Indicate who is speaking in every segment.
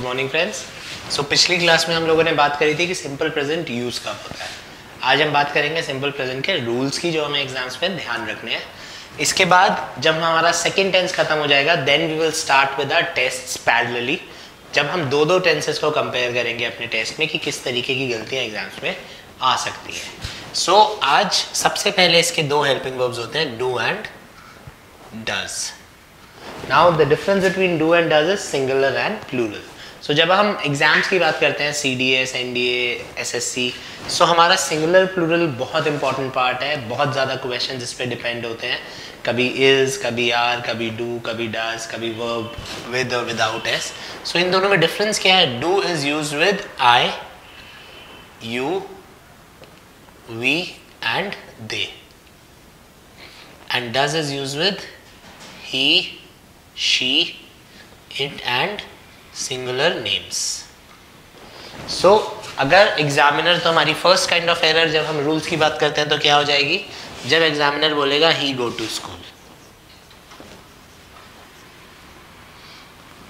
Speaker 1: Morning friends. सो पिछली class में हम लोगों ने बात करी थी कि सिंपल प्रेजेंट यूज कब होता है। आज हम बात करेंगे सिंपल प्रेजेंट के रूल्स की, जो हमें एग्जाम्स में ध्यान रखने हैं। इसके बाद जब हमारा सेकेंड टेंस खत्म हो जाएगा, then we will start with our tests parallelly, जब हम दो दो टेंसेस को कंपेयर करेंगे अपने टेस्ट में कि किस तरीके की गलतियां एग्जाम्स में आ सकती हैं। सो आज सबसे पहले इसके दो हेल्पिंग वर्ब्स होते हैं, do and does. Now the difference between do and does is singular and plural. So जब हम एग्जाम्स की बात करते हैं CDS, NDA, SSC, so हमारा सिंगुलर प्लूरल बहुत इंपॉर्टेंट पार्ट है। बहुत ज़्यादा क्वेश्चन इस पे डिपेंड होते हैं, कभी is, कभी are, कभी do, कभी does, कभी verb with और without s। So इन दोनों में डिफरेंस क्या है? Do is used with I, you, we and they, and does is used with he, she, it and singular names. So अगर एग्जामिनर, तो हमारी फर्स्ट काइंड ऑफ एरर जब हम रूल्स की बात करते हैं तो क्या हो जाएगी? जब एग्जामिनर बोलेगा he go to school,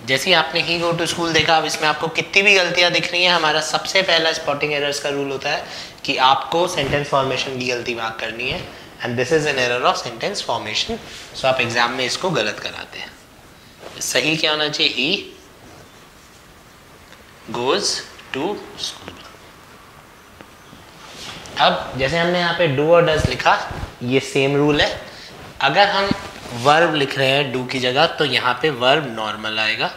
Speaker 1: जैसे आपने ही गो टू स्कूल देखा, अब इसमें आपको कितनी भी गलतियां दिख रही हैं, हमारा सबसे पहला स्पॉटिंग एरर्स का रूल होता है कि आपको सेंटेंस फॉर्मेशन की गलती मार्क करनी है, and this is an error of sentence formation. So आप एग्जाम में इसको गलत कराते हैं। सही क्या होना चाहिए? He goes to school. अब जैसे हमने यहाँ पे डू और डज लिखा, ये सेम रूल है। अगर हम वर्ब लिख रहे हैं डू की जगह, तो यहाँ पे वर्ब नॉर्मल आएगा,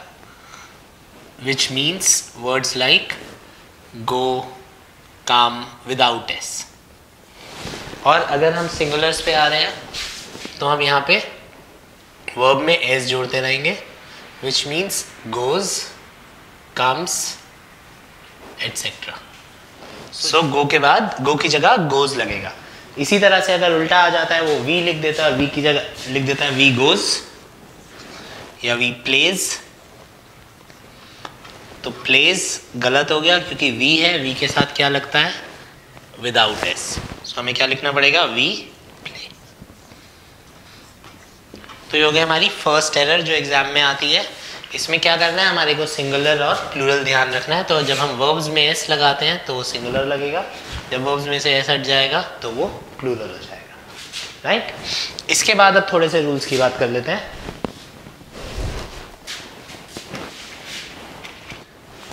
Speaker 1: which means words like go, come without S. और अगर हम सिंगुलर्स पे आ रहे हैं तो हम यहाँ पे वर्ब में एस जोड़ते रहेंगे, which means goes, comes etcetera. So go के बाद, गो की जगह गोज लगेगा। इसी तरह से अगर उल्टा आ जाता है, वो वी लिख देता है, वी की जगह लिख देता है वी गोज या वी प्लेज, तो प्लेज गलत हो गया क्योंकि वी है, वी के साथ क्या लगता है? Without S. सो हमें क्या लिखना पड़ेगा? We play. तो ये हो गया हमारी फर्स्ट एरर जो एग्जाम में आती है। इसमें क्या करना है, हमारे को सिंगुलर और प्लूरल ध्यान रखना है। तो जब हम वर्ब्स में एस लगाते हैं तो वो सिंगुलर लगेगा, जब वर्ब्स में से एस हट जाएगा तो वो प्लूरल हो जाएगा, राइट? इसके बाद अब थोड़े से रूल्स की बात कर लेते हैं।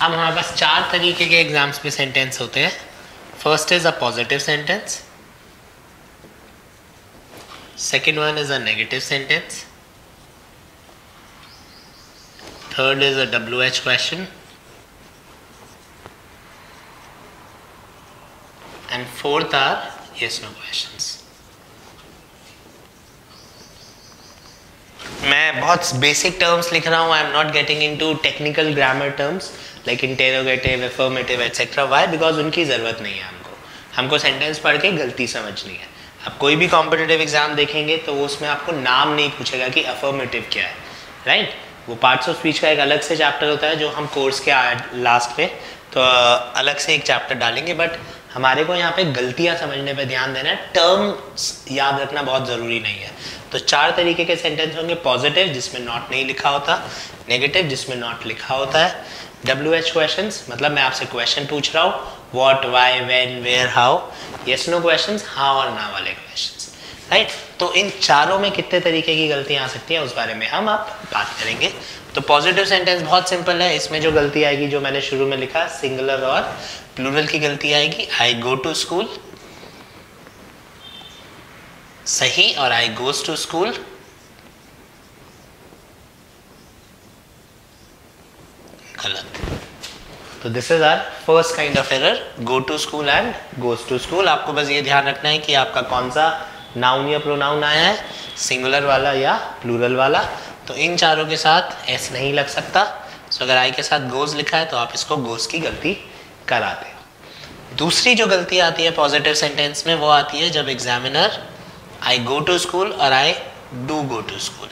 Speaker 1: अब हमारे पास चार तरीके के एग्जाम्स में सेंटेंस होते हैं। First is a positive sentence, second one is a negative sentence, third is a WH question, and fourth are yes no questions. मैं बहुत बेसिक टर्म्स लिख रहा हूँ, I am not getting into technical grammar terms like interrogative, affirmative etcetera. Why? Because उनकी ज़रूरत नहीं है हमको सेंटेंस पढ़ के गलती समझनी है। आप कोई भी कॉम्पिटिटिव एग्जाम देखेंगे तो उसमें आपको नाम नहीं पूछेगा कि अफर्मेटिव क्या है, राइट? वो पार्ट्स ऑफ स्पीच का एक अलग से चैप्टर होता है जो हम कोर्स के लास्ट पे तो अलग से एक चैप्टर डालेंगे। बट हमारे को यहाँ पे गलतियाँ समझने पे ध्यान देना है, टर्म्स याद रखना बहुत ज़रूरी नहीं है। तो चार तरीके के सेंटेंस होंगे। पॉजिटिव, जिसमें नॉट नहीं लिखा होता, नेगेटिव जिसमें नॉट लिखा होता है, WH क्वेश्चंस, मतलब मैं आपसे क्वेश्चन पूछ रहा हूँ, what, why, when, where, how, yes no questions, हाँ और ना वाले क्वेश्चंस, राइट? तो इन चारों में कितने तरीके की गलतियां आ सकती हैं उस बारे में हम अब बात करेंगे। तो पॉजिटिव सेंटेंस बहुत सिंपल है। इसमें जो गलती आएगी, जो मैंने शुरू में लिखा, सिंगुलर और प्लूरल की गलती आएगी। आई गो टू स्कूल सही, और आई गोज टू स्कूल गलत। तो this is our first kind of error, go to school and goes to school. आपको बस ये ध्यान रखना है कि आपका कौन सा नाउन या प्रोनाउन आया है, सिंगुलर वाला या प्लूरल वाला। तो इन चारों के साथ एस नहीं लग सकता। सो अगर आई के साथ गोज लिखा है तो आप इसको गोज की गलती कराते हो। दूसरी जो गलती आती है पॉजिटिव सेंटेंस में, वो आती है जब examiner I go to school और I do go to school.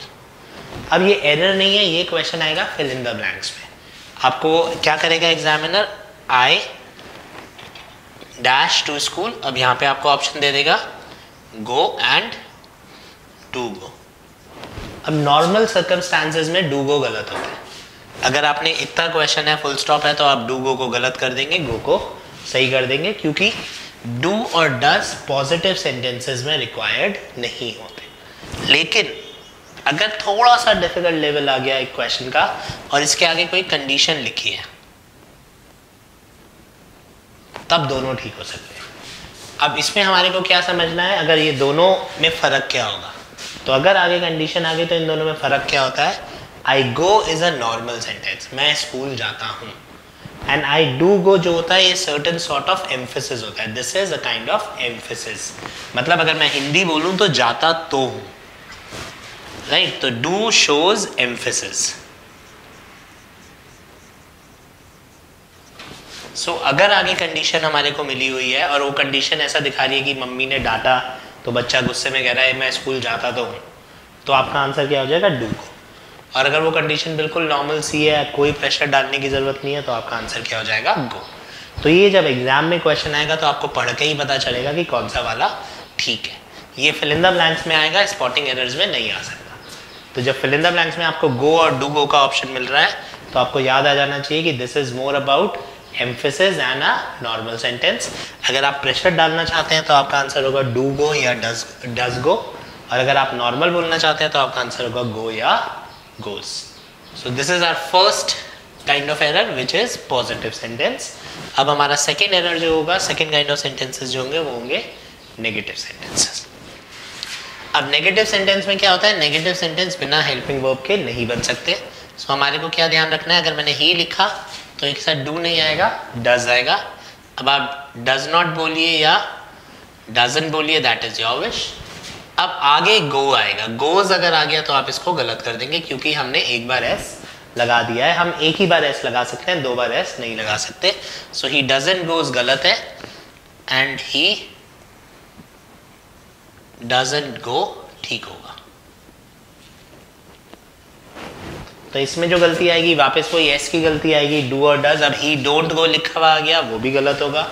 Speaker 1: अब ये एरर नहीं है, ये क्वेश्चन आएगा फिल इन द ब्लैंक्स में। आपको क्या करेगा examiner? I dash to school. अब यहाँ पे आपको ऑप्शन दे देगा गो एंड डू गो। अब नॉर्मल सर्कमस्टांसेस में डू गो गलत होता है, अगर आपने इतना क्वेश्चन है फुल स्टॉप है तो आप डू गो को गलत कर देंगे, गो को सही कर देंगे, क्योंकि डू और डज पॉजिटिव सेंटेंसेस में रिक्वायर्ड नहीं होते। लेकिन अगर थोड़ा सा डिफिकल्ट लेवल आ गया एक क्वेश्चन का और इसके आगे कोई कंडीशन लिखी है, तब दोनों ठीक हो सकते हैं। अब इसमें हमारे को क्या समझना है, अगर ये दोनों में फर्क क्या होगा, तो अगर आगे कंडीशन आ गई तो इन दोनों में फर्क क्या होता है। आई गो इज अ नॉर्मल सेंटेंस, मैं स्कूल जाता हूं, एंड आई डू गो जो होता है ये सर्टेन सॉर्ट ऑफ एम्फेसिस होता है, this is a kind of emphasis. मतलब अगर मैं हिंदी बोलूं तो जाता तो हूं, राइट, तो डू शोज एम्फेसिस। सो अगर आगे कंडीशन हमारे को मिली हुई है और वो कंडीशन ऐसा दिखा रही है कि मम्मी ने डांटा तो बच्चा गुस्से में कह रहा है मैं स्कूल जाता तो हूँ, तो आपका आंसर क्या हो जाएगा, डू को। और अगर वो कंडीशन बिल्कुल नॉर्मल सी है, कोई प्रेशर डालने की जरूरत नहीं है, तो आपका आंसर क्या हो जाएगा, गो। तो ये जब एग्जाम में क्वेश्चन आएगा तो आपको पढ़ के ही पता चलेगा कि कौन सा वाला ठीक है। ये फिल इन द ब्लैंक्स में आएगा, स्पॉटिंग एरर्स में नहीं आ सकता। तो जब फिल इन द ब्लैंक्स में आपको गो और डू गो का ऑप्शन मिल रहा है तो आपको याद आ जाना चाहिए कि this is more about emphasis and a normal sentence. अगर आप प्रेशर डालना चाहते हैं तो आपका आंसर होगा डू गो या डज गो, और अगर आप नॉर्मल बोलना चाहते हैं तो आपका आंसर होगा गो या goes. So this is our first kind of error which is positive sentence. अब हमारा सेकेंड एरर जो होगा, सेकेंड काइंड ऑफ सेंटेंसेस जो होंगे वो होंगे नेगेटिव सेंटेंसेस। अब नेगेटिव सेंटेंस में क्या होता है, नेगेटिव सेंटेंस बिना हेल्पिंग वर्ब के नहीं बन सकते। सो हमारे को क्या ध्यान रखना है, अगर मैंने ही लिखा तो एक साथ डू नहीं आएगा, डज आएगा। अब आप डज नॉट बोलिए या डजंट बोलिए, दैट इज योर विश। अब आगे गो आएगा, गोज अगर आ गया तो आप इसको गलत कर देंगे, क्योंकि हमने एक बार एस लगा दिया है। हम एक ही बार एस लगा सकते हैं, दो बार एस नहीं लगा सकते। सो ही डजंट गोज गलत है एंड ही डजंट गो ठीक होगा। तो इसमें जो गलती आएगी वापस वही एस की गलती आएगी, डू और डज। अब ही डोंट गो लिखा हुआ आ गया, वो भी गलत होगा।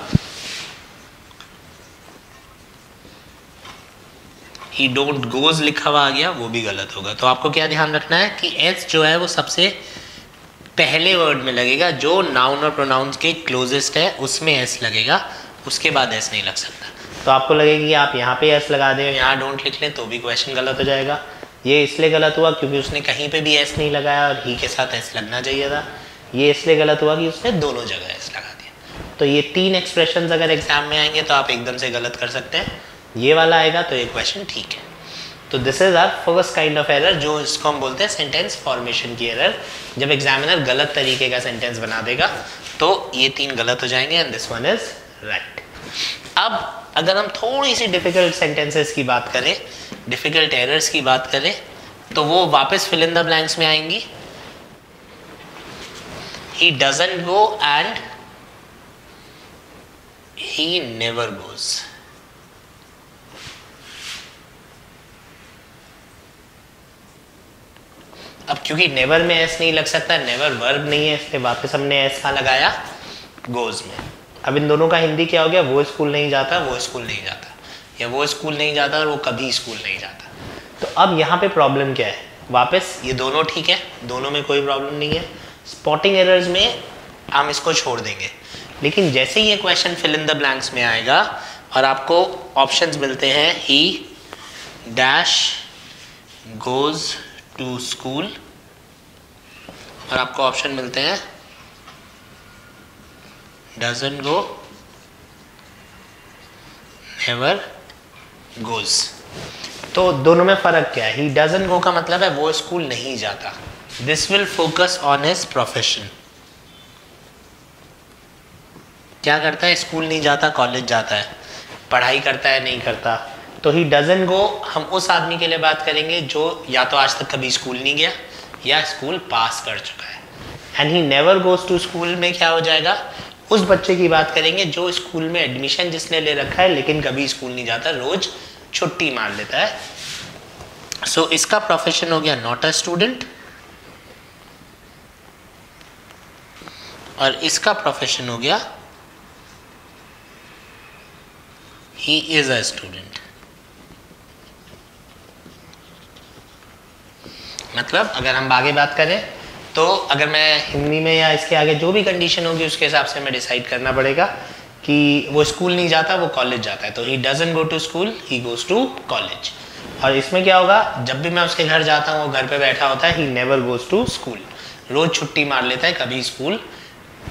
Speaker 1: ही डोंट गोज लिखा हुआ आ गया, वो भी गलत होगा। तो आपको क्या ध्यान रखना है कि एस जो है वो सबसे पहले वर्ड में लगेगा, जो नाउन और प्रोनाउंस के क्लोजेस्ट है उसमें एस लगेगा, उसके बाद एस नहीं लग सकता। तो आपको लगेगा कि आप यहाँ पे एस लगा दें, यहाँ डोंट लिख लें, तो भी क्वेश्चन गलत हो जाएगा। ये इसलिए गलत हुआ क्योंकि उसने कहीं पे भी एस नहीं लगाया और ही के साथ एस लगना चाहिए था। ये इसलिए गलत हुआ कि उसने दोनों जगह एस लगा दिया। तो ये तीन एक्सप्रेशंस अगर एग्जाम में आएंगे तो आप एकदम से गलत कर सकते हैं। ये वाला आएगा तो ये क्वेश्चन ठीक है। तो this is our first kind of error, जो इसको हम बोलते हैं सेंटेंस फॉर्मेशन की एरर। जब एग्जामिनर गलत तरीके का सेंटेंस बना देगा तो ये तीन गलत हो जाएंगे and this one is right. अब अगर हम थोड़ी सी डिफिकल्ट सेंटेंसेस की बात करें, डिफिकल्ट एरर्स की बात करें, तो वो वापस फिल इन द ब्लैंक्स में आएंगी। ही doesn't go and he never goes. अब क्योंकि नेवर में एस नहीं लग सकता, नेवर वर्ब नहीं है, इसलिए वापस हमने एस कहाँ लगाया, गोज में। अब इन दोनों का हिंदी क्या हो गया, वो स्कूल नहीं जाता, वो स्कूल नहीं जाता, या वो स्कूल नहीं जाता और वो कभी स्कूल नहीं जाता। तो अब यहाँ पे प्रॉब्लम क्या है, वापस ये दोनों ठीक है, दोनों में कोई प्रॉब्लम नहीं है। स्पॉटिंग एरर्स में हम इसको छोड़ देंगे, लेकिन जैसे ही ये question fill in the blanks में आएगा और आपको ऑप्शंस मिलते हैं, he dash goes to school, और आपको ऑप्शन मिलते हैं डजंट गो, नेवर गोज। तो दोनों में फर्क क्या है, ही डजंट गो का मतलब है वो स्कूल नहीं जाता, this will focus on his profession. क्या करता है, स्कूल नहीं जाता, कॉलेज जाता है, पढ़ाई करता है, नहीं करता। तो ही डजंट गो हम उस आदमी के लिए बात करेंगे जो या तो आज तक कभी स्कूल नहीं गया या स्कूल पास कर चुका है। And he never goes to school में क्या हो जाएगा, उस बच्चे की बात करेंगे जो स्कूल में एडमिशन जिसने ले रखा है लेकिन कभी स्कूल नहीं जाता, रोज छुट्टी मार लेता है। सो इसका प्रोफेशन हो गया नॉट अ स्टूडेंट, और इसका प्रोफेशन हो गया ही इज अ स्टूडेंट। मतलब अगर हम आगे बात करें तो अगर मैं हिंदी में या इसके आगे जो भी कंडीशन होगी उसके हिसाब से मैं डिसाइड करना पड़ेगा कि वो स्कूल नहीं जाता, वो कॉलेज जाता है। तो he doesn't go to school, he goes to college. और इसमें क्या होगा, जब भी मैं उसके घर जाता हूँ वो घर पे बैठा होता है, he never goes to school, रोज छुट्टी मार लेता है, कभी स्कूल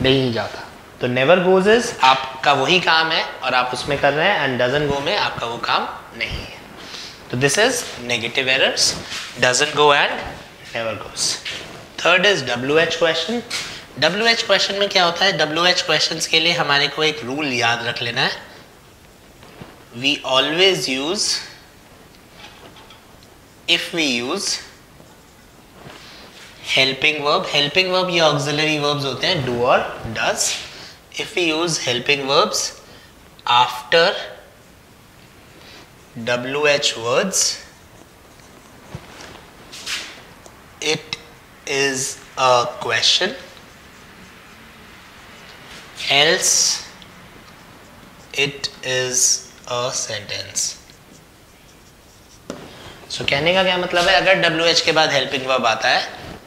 Speaker 1: नहीं जाता। तो नेवर गोज इज आपका वही काम है और आप उसमें कर रहे हैं, एंड डजंट गो में आपका वो काम नहीं है। तो this is negative errors, doesn't go and never goes. Third is WH question. WH question में क्या होता है, WH क्वेश्चंस के लिए हमारे को एक रूल याद रख लेना है। We always use, if we use helping verb, helping verb ये ऑक्सिलरी वर्ब्स होते हैं, डू और does. If we use helping verbs after WH words, it is a question, else it is a sentence. So कहने का क्या मतलब है, अगर WH के बाद हेल्पिंग वर्ब आता है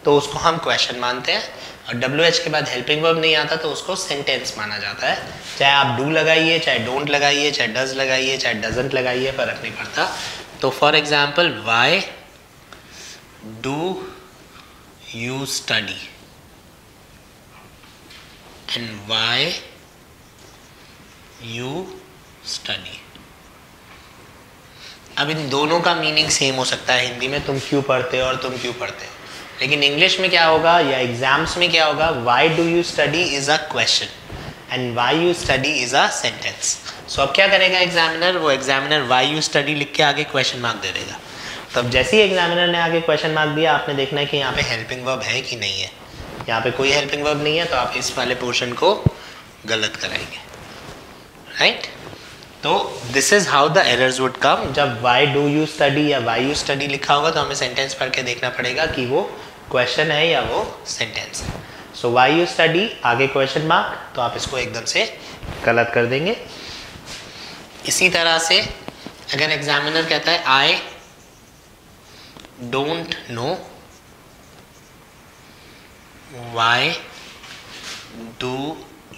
Speaker 1: तो उसको हम क्वेश्चन मानते हैं, और WH के बाद हेल्पिंग वर्ब नहीं आता तो उसको सेंटेंस माना जाता है। चाहे आप डू लगाइए, चाहे डोंट लगाइए, चाहे डज लगाइए, चाहे डजंट लगाइए, फर्क नहीं पड़ता। तो for example, why do you study and why you study। अब इन दोनों का मीनिंग सेम हो सकता है, हिंदी में तुम क्यों पढ़ते हो और तुम क्यों पढ़ते हो, लेकिन इंग्लिश में क्या होगा या एग्जाम्स में क्या होगा, why do you study is a question and why you study is a sentence। सो अब क्या करेगा एग्जामिनर, वो एग्जामिनर why you study लिख के आगे क्वेश्चन मार्क दे देगा। तब जैसे ही एग्जामिनर ने आगे क्वेश्चन मार्क दिया, आपने देखना है कि यहाँ पे हेल्पिंग वर्ब है कि नहीं है। यहाँ पे कोई हेल्पिंग वर्ब नहीं है तो आप इस वाले पोर्शन को गलत कराएंगे, राइट। तो this is how the errors would come. जब वाई डू यू स्टडी या वाई यू स्टडी लिखा होगा तो हमें सेंटेंस पढ़ के देखना पड़ेगा कि वो क्वेश्चन है या वो सेंटेंस है। सो वाई यू स्टडी आगे क्वेश्चन मार्क, तो आप इसको एकदम से गलत कर देंगे। इसी तरह से अगर एग्जामिनर कहता है आई don't know why do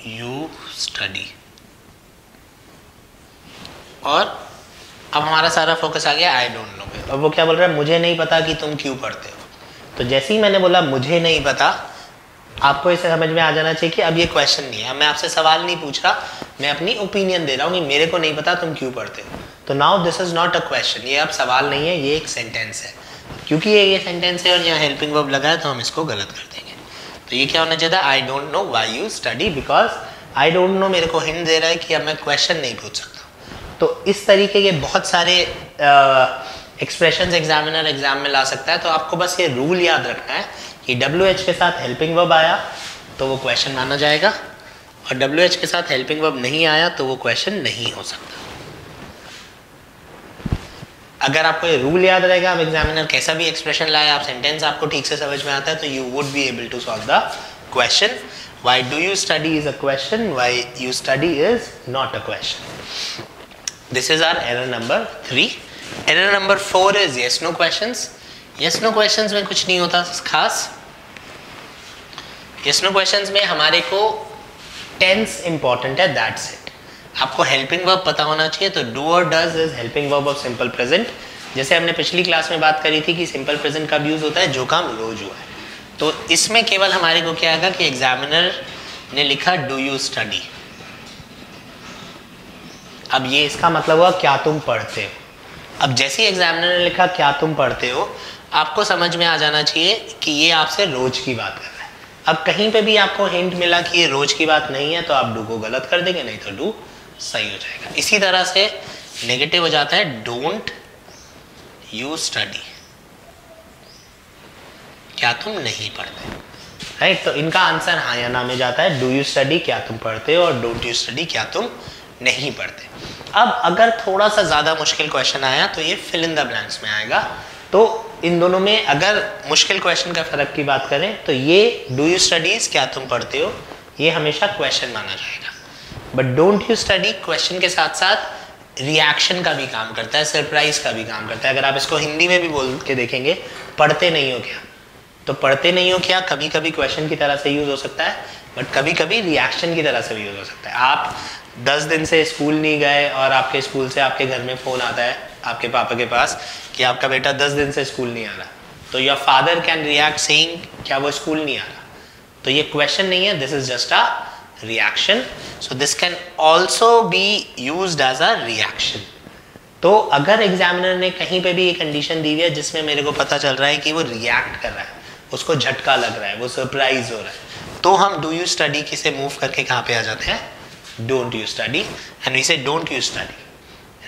Speaker 1: you study, और अब हमारा सारा फोकस आ गया आई डोंट नो पे। अब वो क्या बोल रहा है, मुझे नहीं पता कि तुम क्यों पढ़ते हो। तो जैसे ही मैंने बोला मुझे नहीं पता, आपको इसे समझ में आ जाना चाहिए कि अब ये क्वेश्चन नहीं है, मैं आपसे सवाल नहीं पूछ रहा, मैं अपनी ओपिनियन दे रहा हूँ कि मेरे को नहीं पता तुम क्यों पढ़ते हो। तो now this is not a question, ये अब सवाल नहीं है, ये एक सेंटेंस है। क्योंकि ये सेंटेंस है और यहाँ हेल्पिंग वर्ब लगा है तो हम इसको गलत कर देंगे। तो ये क्या होना चाहिए था, I don't know why you study, because I don't know मेरे को हिंट दे रहा है कि अब मैं क्वेश्चन नहीं पूछ सकता। तो इस तरीके के बहुत सारे एक्सप्रेशंस एग्जामिनर एग्जाम में ला सकता है। तो आपको बस ये रूल याद रखना है कि WH के साथ हेल्पिंग वर्ब आया तो वो क्वेश्चन माना जाएगा, और WH के साथ हेल्पिंग वर्ब नहीं आया तो वो क्वेश्चन नहीं हो सकता। अगर आपको ये रूल याद रहेगा, अब एग्जामिनर कैसा भी एक्सप्रेशन लाए, आप सेंटेंस आपको ठीक से समझ में आता है, तो you would be able to solve the question. Why do you study is a question, why you study is not a question. This is our error number 3। Error number 4 is yes no questions. Yes no questions में कुछ नहीं होता खास। Yes no questions में हमारे को tense important है, that's it. आपको हेल्पिंग वर्ब पता होना चाहिए। तो डू और does is helping verb of simple present. जैसे हमने पिछली क्लास में बात करी थी कि सिंपल प्रेजेंट कब यूज होता है, जो काम रोज हुआ है। तो इसमें केवल हमारे को क्या आएगा कि एग्जामिनर ने लिखा डू यू स्टडी। अब ये इसका मतलब हुआ क्या तुम पढ़ते हो। अब जैसे ही एग्जामिनर ने लिखा क्या तुम पढ़ते हो, आपको समझ में आ जाना चाहिए कि ये आपसे रोज की बात कर रहा है। अब कहीं पे भी आपको हिंट मिला कि ये रोज की बात नहीं है तो आप डू को गलत कर देंगे, नहीं तो डू सही हो जाएगा। इसी तरह से नेगेटिव हो जाता है डोंट यू स्टडी, क्या तुम नहीं पढ़ते, राइट। तो इनका आंसर हाँ या ना में जाता है। डू यू स्टडी क्या तुम पढ़ते हो, और डोंट यू स्टडी क्या तुम नहीं पढ़ते। अब अगर थोड़ा सा ज्यादा मुश्किल क्वेश्चन आया तो ये फिल इन द ब्लैंक्स में आएगा। तो इन दोनों में अगर मुश्किल क्वेश्चन का फर्क की बात करें तो ये डू यू स्टडीज क्या तुम पढ़ते हो, ये हमेशा क्वेश्चन माना जाएगा। But don't you study question के साथ साथ रिएक्शन का भी काम करता है, सरप्राइज का भी काम करता है। अगर आप इसको हिंदी में भी बोल के देखेंगे पढ़ते नहीं हो क्या, तो पढ़ते नहीं हो क्या, कभी कभी क्वेश्चन की तरह से यूज हो सकता है, बट कभी कभी रिएक्शन की तरह से भी यूज हो सकता है। आप 10 दिन से स्कूल नहीं गए और आपके स्कूल से आपके घर में फोन आता है आपके पापा के पास कि आपका बेटा 10 दिन से स्कूल नहीं आ रहा, तो your father can react saying क्या वो स्कूल नहीं आ रहा, तो ये क्वेश्चन नहीं है, this is just a reaction. So this can also be used as a reaction. तो अगर एग्जामिनर ने कहीं पे भी ये कंडीशन दी हुई है जिसमें मेरे को पता चल रहा है कि वो रिएक्ट कर रहा है, उसको झटका लग रहा है, वो सरप्राइज हो रहा है, तो हम डू यू स्टडी की से मूव करके कहाँ पे आ जाते हैं, don't you study, and we say don't you study,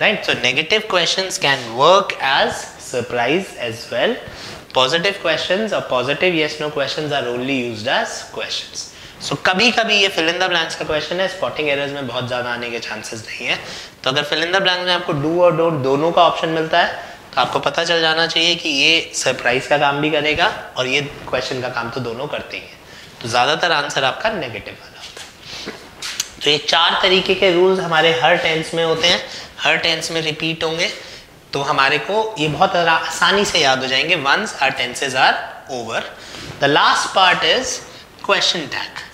Speaker 1: right. So negative questions can work as surprise as well. Positive questions और positive yes no questions are only used as questions. So कभी कभी ये fill in the blanks का question है, spotting errors में बहुत ज़्यादा आने के चांसेस नहीं है, तो अगर फिल इन द ब्लैंक्स में आपको डू और डोंट दोनों का ऑप्शन मिलता है तो आपको पता चल जाना चाहिए कि ये सरप्राइज का काम भी करेगा और ये क्वेश्चन का काम तो दोनों करते ही हैं, तो ज़्यादातर आंसर आपका नेगेटिव वाला होता है। तो ये 4 तरीके के रूल्स हमारे हर टेंस में होते हैं, हर टेंस में रिपीट होंगे, तो हमारे को ये बहुत आसानी से याद हो जाएंगे once our tenses are over. The last part is question tag.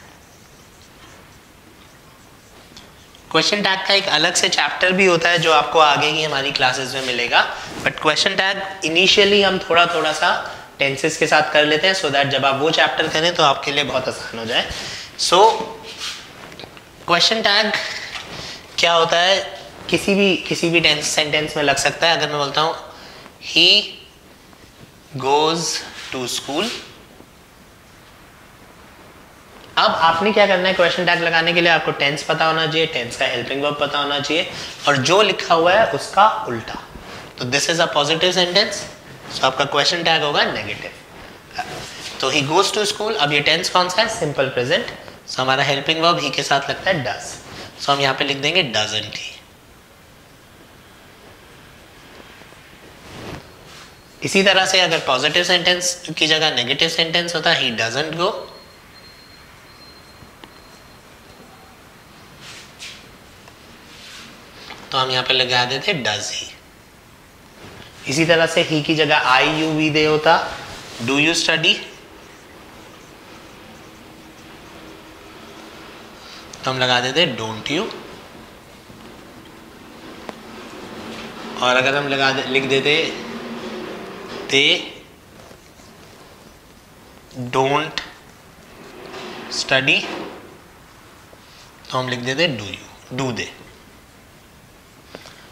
Speaker 1: Question tag का एक अलग से चैप्टर भी होता है जो आपको आगे ही हमारी क्लासेस में मिलेगा, बट क्वेश्चन टैग इनिशियली हम थोड़ा थोड़ा सा टेंसेस के साथ कर लेते हैं सो दैट जब आप वो चैप्टर करें तो आपके लिए बहुत आसान हो जाए। सो क्वेश्चन टैग क्या होता है, किसी भी टेंस सेंटेंस में लग सकता है। अगर मैं बोलता हूँ ही गोज टू स्कूल, अब आपने क्या करना है, क्वेश्चन टैग लगाने के लिए आपको टेंस पता होना चाहिए, टेंस का हेल्पिंग वर्ब पता होना चाहिए और जो लिखा हुआ है उसका उल्टा। तो this is a positive sentence, so आपका क्वेश्चन टैग होगा नेगेटिव। तो ही गोज टू स्कूल, अब ये टेंस कौन सा है, सिंपल प्रेजेंट, सो हमारा हेल्पिंग वर्ब ही के साथ लगता है डज, सो हम यहाँ पे लिख देंगे डजंट ही। इसी तरह से अगर पॉजिटिव सेंटेंस की जगह नेगेटिव सेंटेंस होता है ही डजंट गो, तो हम यहाँ पे लगा देते डज ही। इसी तरह से ही की जगह आई यू वी दे होता डू यू स्टडी, तो हम लगा देते डोंट यू, और अगर हम लिख देते दे डोंट स्टडी, तो हम लिख देते do you, do they.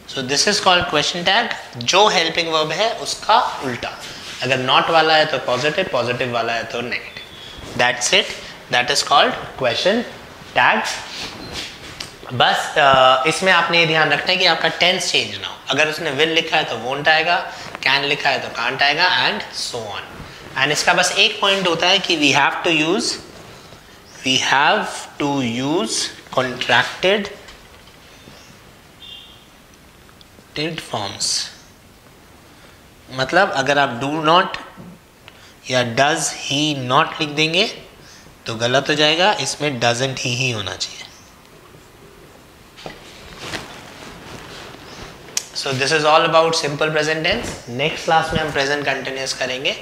Speaker 1: So this is called question tag, जो हेल्पिंग वर्ब है उसका उल्टा, अगर नॉट वाला है तो पॉजिटिव, पॉजिटिव वाला है तो negative, that's it, that is called question tag. बस इसमें आपने ये ध्यान रखना है कि आपका टेंस चेंज ना हो, अगर उसने विल लिखा है तो वोंट आएगा, कैन लिखा है तो कांट आएगा, एंड सो ऑन। एंड इसका बस एक पॉइंट होता है कि we have to use contracted forms. मतलब अगर आप डू नॉट या डज ही नॉट लिख देंगे तो गलत हो जाएगा, इसमें डजंट ही होना चाहिए। So this is all about simple present tense. Next class में हम प्रेजेंट कंटिन्यूअस करेंगे।